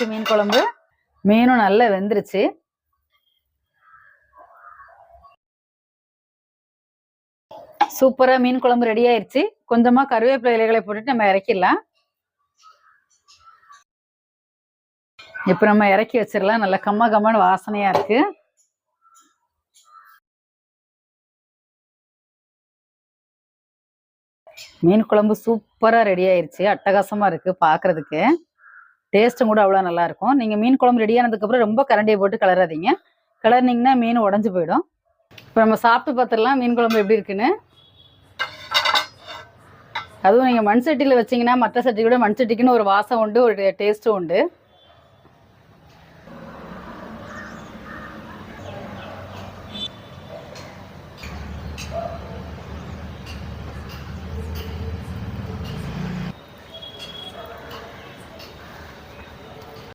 மீன் குழம்பு. மீனும் நல்லா வெந்துருச்சு. சூப்பரா மீன் குழம்பு ரெடி ஆயிருச்சு. கொஞ்சமா கருவேப்பிலை இலைகளை போட்டுட்டு நம்ம இறக்கிடலாம். இப்ப நம்ம இறக்கி வச்சிடலாம். நல்ல கம்ம கம்மன்னு வாசனையா இருக்கு. மீன் குழம்பு சூப்பரா ரெடி ஆயிருச்சு. அட்டகாசமா இருக்கு பாக்குறதுக்கு. டேஸ்ட்டும் கூட அவ்வளவு நல்லா இருக்கும். நீங்க மீன் குழம்பு ரெடி ஆனதுக்கு அப்புறம் ரொம்ப கரண்டியை போட்டு கிளறாதீங்க. கிளறினீங்கன்னா மீன் உடஞ்சு போயிடும். இப்ப நம்ம சாப்பிட்டு பார்த்துடலாம் மீன் குழம்பு எப்படி இருக்குன்னு. அதுவும் நீங்க மண் சட்டியில வச்சீங்கன்னா மற்ற சட்டி கூட மண் சட்டிக்குன்னு ஒரு வாசம் உண்டு, ஒரு டேஸ்ட்டும் உண்டு.